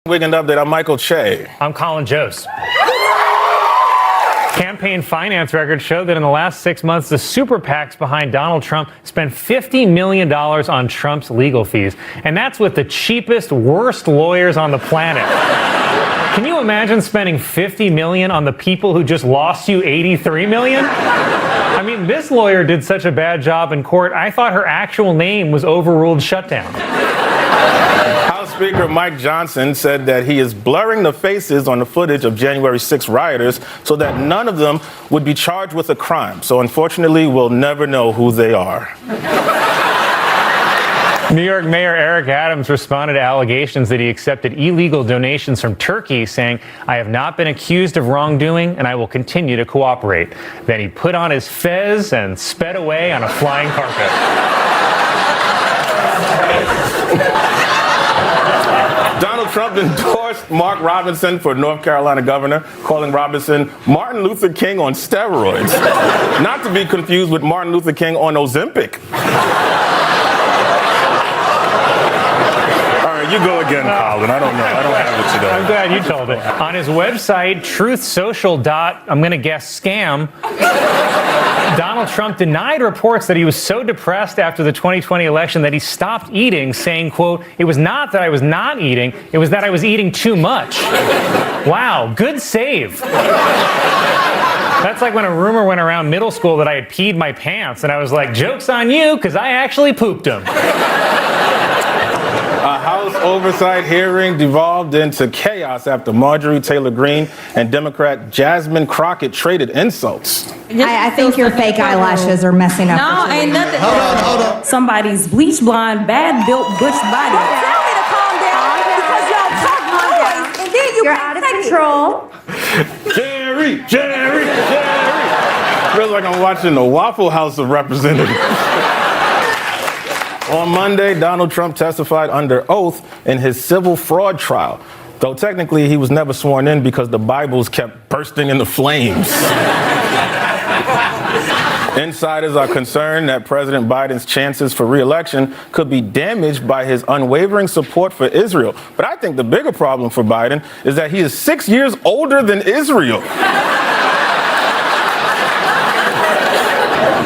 Weekend Update. I'm Michael Che. I'm Colin Jost. Campaign finance records show that in the last 6 months, the super PACs behind Donald Trump spent $50 million on Trump's legal fees. And that's with the cheapest, worst lawyers on the planet. Can you imagine spending $50 million on the people who just lost you $83 million? I mean, this lawyer did such a bad job in court, I thought her actual name was overruled shutdown. House Speaker Mike Johnson said that he is blurring the faces on the footage of January 6 rioters so that none of them would be charged with a crime. So unfortunately, we'll never know who they are. New York Mayor Eric Adams responded to allegations that he accepted illegal donations from Turkey, saying, "I have not been accused of wrongdoing and I will continue to cooperate." Then he put on his fez and sped away on a flying carpet. Donald Trump endorsed Mark Robinson for North Carolina governor, calling Robinson Martin Luther King on steroids. Not to be confused with Martin Luther King on Ozempic. You go again, Colin. I don't know. I don't have it today. I'm glad you told it. On his website, truthsocial. I'm going to guess scam, Donald Trump denied reports that he was so depressed after the 2020 election that he stopped eating, saying, quote, "It was not that I was not eating, it was that I was eating too much." Wow, good save. That's like when a rumor went around middle school that I had peed my pants, and I was like, joke's on you, because I actually pooped them. A House oversight hearing devolved into chaos after Marjorie Taylor Greene and Democrat Jasmine Crockett traded insults. I think your fake eyelashes are messing up. No, ain't nothing. Hold on. Somebody's bleach blonde, bad built bush body. Don't tell me to calm down because y'all talk noise and then you're out of control. Jerry! Feels like I'm watching the Waffle House of Representatives. On Monday, Donald Trump testified under oath in his civil fraud trial, though technically he was never sworn in because the Bibles kept bursting into flames. Insiders are concerned that President Biden's chances for re-election could be damaged by his unwavering support for Israel. But I think the bigger problem for Biden is that he is 6 years older than Israel.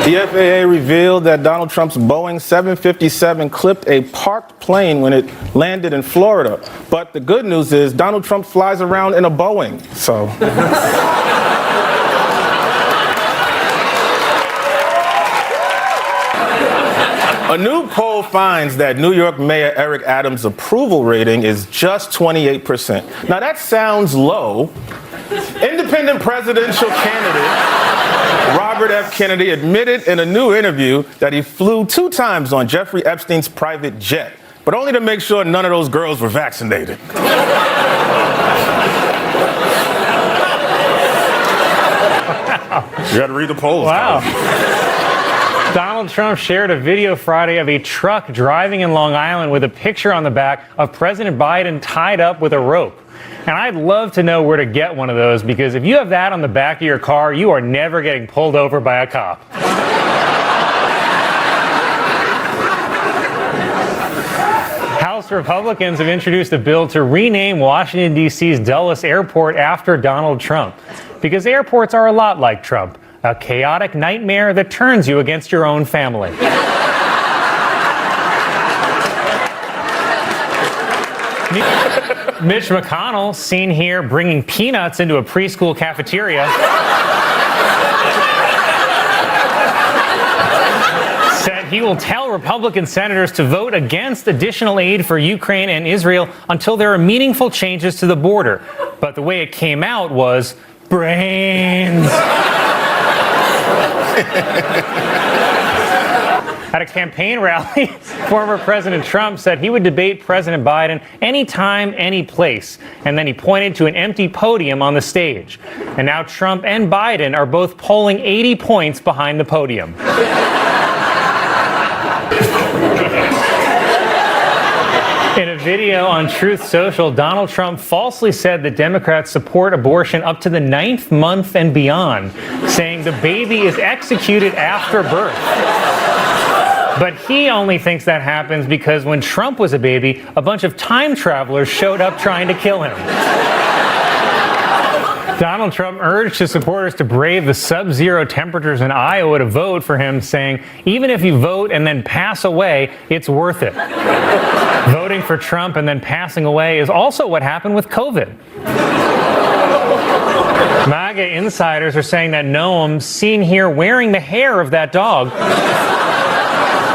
The FAA revealed that Donald Trump's Boeing 757 clipped a parked plane when it landed in Florida. But the good news is Donald Trump flies around in a Boeing, so. A new poll finds that New York Mayor Eric Adams' approval rating is just 28%. Now that sounds low. Independent presidential candidate Robert F. Kennedy admitted in a new interview that he flew 2 times on Jeffrey Epstein's private jet, but only to make sure none of those girls were vaccinated. You got to read the polls. Wow. Donald Trump shared a video Friday of a truck driving in Long Island with a picture on the back of President Biden tied up with a rope. And I'd love to know where to get one of those, because if you have that on the back of your car, you are never getting pulled over by a cop. House Republicans have introduced a bill to rename Washington, D.C.'s Dulles Airport after Donald Trump, because airports are a lot like Trump, a chaotic nightmare that turns you against your own family. Mitch McConnell, seen here bringing peanuts into a preschool cafeteria, said he will tell Republican senators to vote against additional aid for Ukraine and Israel until there are meaningful changes to the border. But the way it came out was brains. At a campaign rally, former President Trump said he would debate President Biden anytime, any place. And then he pointed to an empty podium on the stage. And now Trump and Biden are both polling 80 points behind the podium. In a video on Truth Social, Donald Trump falsely said that Democrats support abortion up to the 9th month and beyond, saying the baby is executed after birth. But he only thinks that happens because when Trump was a baby, a bunch of time travelers showed up trying to kill him. Donald Trump urged his supporters to brave the sub-zero temperatures in Iowa to vote for him, saying, even if you vote and then pass away, it's worth it. Voting for Trump and then passing away is also what happened with COVID. MAGA insiders are saying that Noam, seen here wearing the hair of that dog,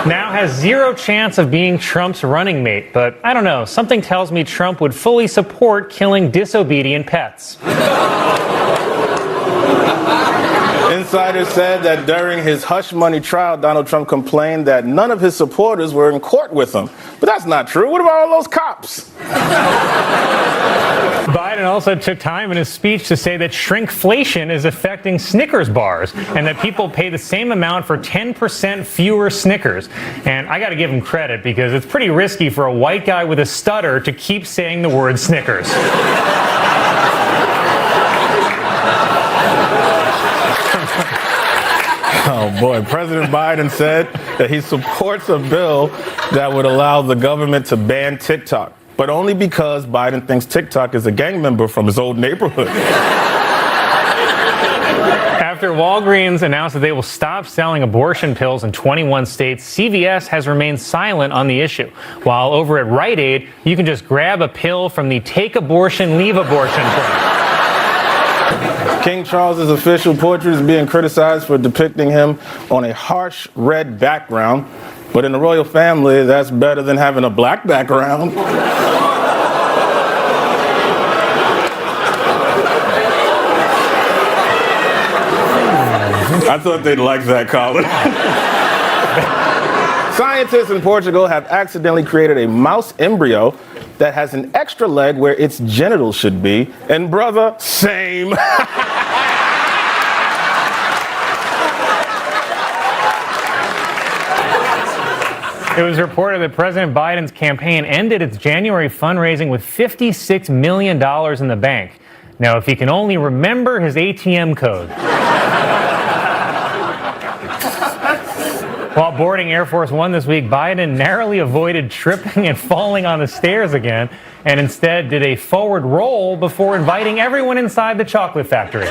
now has zero chance of being Trump's running mate. But I don't know, something tells me Trump would fully support killing disobedient pets. Insiders said that during his hush money trial, Donald Trump complained that none of his supporters were in court with him. But that's not true. What about all those cops? Biden also took time in his speech to say that shrinkflation is affecting Snickers bars and that people pay the same amount for 10% fewer Snickers. And I got to give him credit because it's pretty risky for a white guy with a stutter to keep saying the word Snickers. Oh boy, President Biden said that he supports a bill that would allow the government to ban TikTok, but only because Biden thinks TikTok is a gang member from his old neighborhood. After Walgreens announced that they will stop selling abortion pills in 21 states, CVS has remained silent on the issue. While over at Rite Aid, you can just grab a pill from the Take Abortion, Leave Abortion plan. King Charles's official portrait is being criticized for depicting him on a harsh red background, but in the royal family, that's better than having a black background. I thought they'd like that, Colin. Scientists in Portugal have accidentally created a mouse embryo that has an extra leg where its genitals should be. And brother, same. It was reported that President Biden's campaign ended its January fundraising with $56 million in the bank. Now, if he can only remember his ATM code. While boarding Air Force One this week, Biden narrowly avoided tripping and falling on the stairs again, and instead did a forward roll before inviting everyone inside the chocolate factory.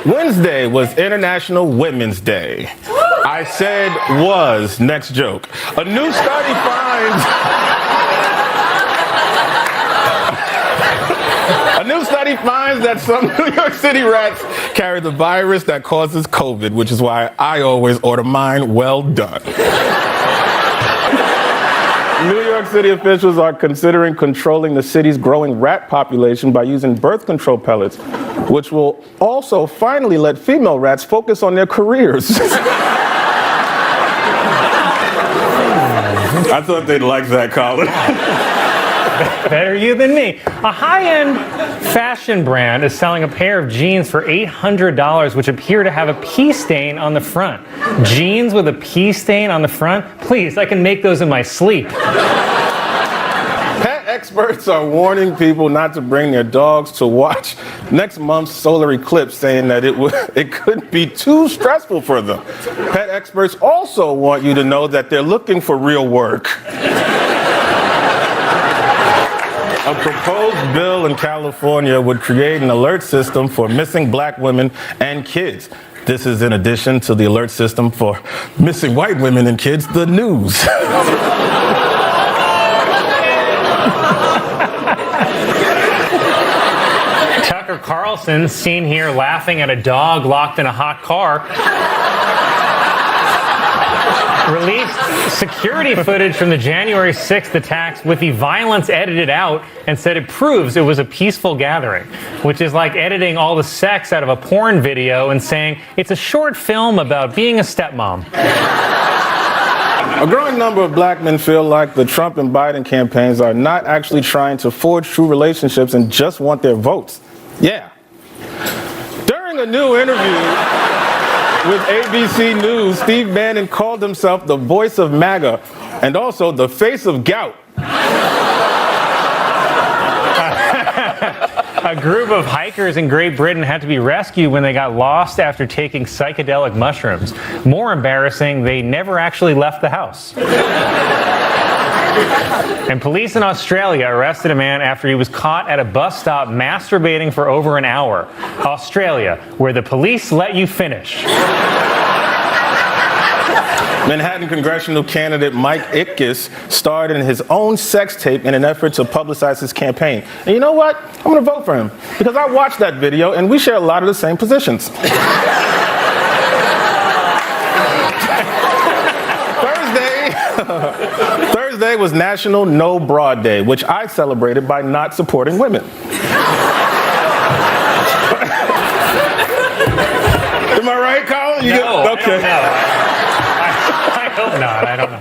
Wednesday was International Women's Day. I said was, next joke. A new study finds... A new study finds that some New York City rats carry the virus that causes COVID, which is why I always order mine well done. New York City officials are considering controlling the city's growing rat population by using birth control pellets, which will also finally let female rats focus on their careers. I thought they'd like that, Colin. Better you than me. A high-end fashion brand is selling a pair of jeans for $800, which appear to have a pee stain on the front. Jeans with a pee stain on the front? Please, I can make those in my sleep. Pet experts are warning people not to bring their dogs to watch next month's solar eclipse, saying that it could be too stressful for them. Pet experts also want you to know that they're looking for real work. A proposed bill in California would create an alert system for missing black women and kids. This is in addition to the alert system for missing white women and kids, the news. Tucker Carlson, seen here laughing at a dog locked in a hot car, released security footage from the January 6th attacks with the violence edited out and said it proves it was a peaceful gathering, which is like editing all the sex out of a porn video and saying it's a short film about being a stepmom. A growing number of black men feel like the Trump and Biden campaigns are not actually trying to forge true relationships and just want their votes. Yeah. During a new interview with ABC News, Steve Bannon called himself the voice of MAGA and also the face of gout. A group of hikers in Great Britain had to be rescued when they got lost after taking psychedelic mushrooms. More embarrassing, they never actually left the house. And police in Australia arrested a man after he was caught at a bus stop masturbating for over an hour. Australia, where the police let you finish. Manhattan congressional candidate Mike Ickes starred in his own sex tape in an effort to publicize his campaign. And you know what? I'm going to vote for him because I watched that video and we share a lot of the same positions. Thursday was National No Broad Day, which I celebrated by not supporting women. Am I right, Colin? Okay. I hope not. I don't know.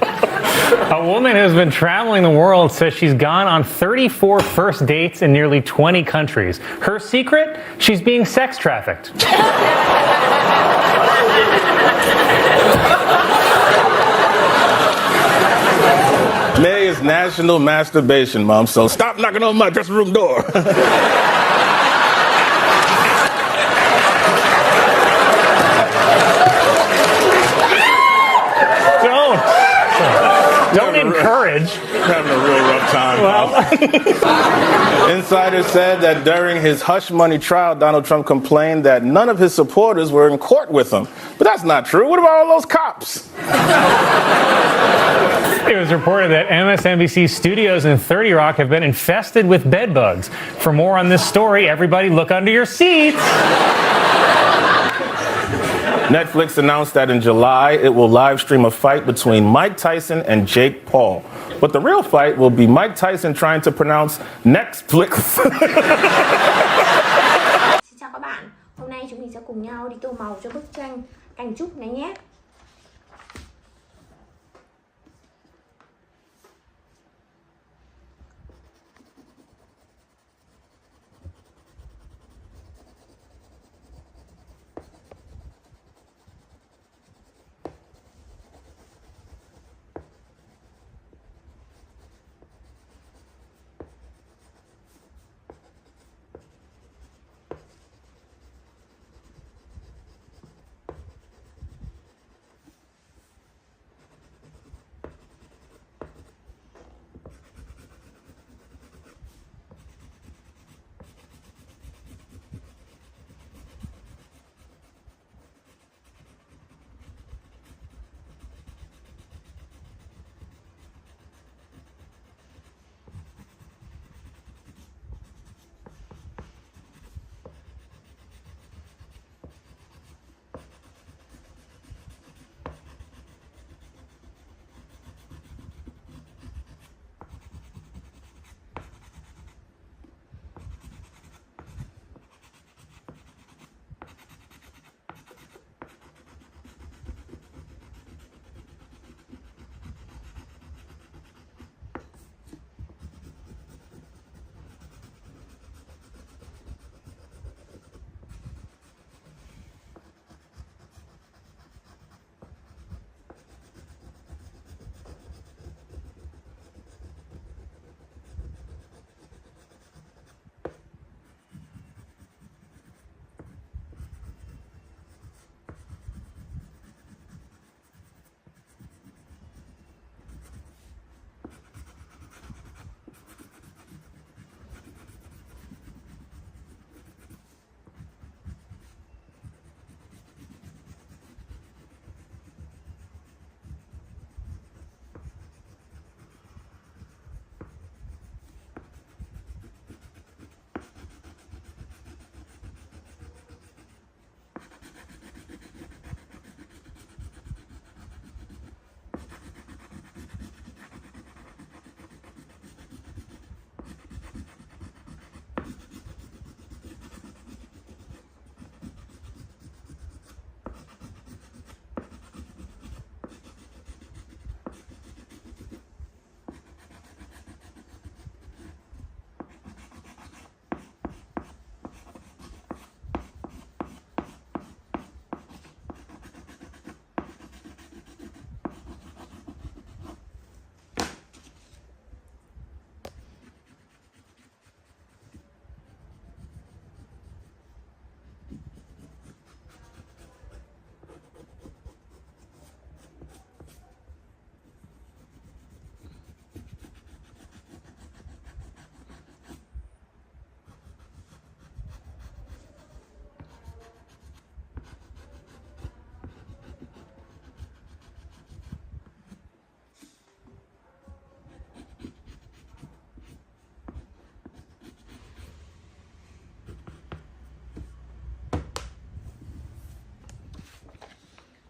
A woman who's been traveling the world says she's gone on 34 first dates in nearly 20 countries. Her secret? She's being sex trafficked. May is National Masturbation Month, so stop knocking on my dressing room door. Don't encourage. Having a real rough time. Insiders said that during his hush money trial, Donald Trump complained that none of his supporters were in court with him. But that's not true. What about all those cops? It was reported that MSNBC studios in 30 Rock have been infested with bed bugs. For more on this story, everybody look under your seats. Netflix announced that in July it will live stream a fight between Mike Tyson and Jake Paul. But the real fight will be Mike Tyson trying to pronounce Netflix. Xin chào các bạn, hôm nay chúng mình sẽ cùng nhau đi tô màu cho bức tranh Cành Trúc này nhé.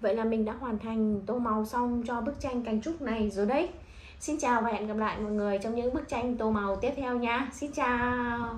Vậy là mình đã hoàn thành tô màu xong cho bức tranh cành trúc này rồi đấy. Xin chào và hẹn gặp lại mọi người trong những bức tranh tô màu tiếp theo nha. Xin chào.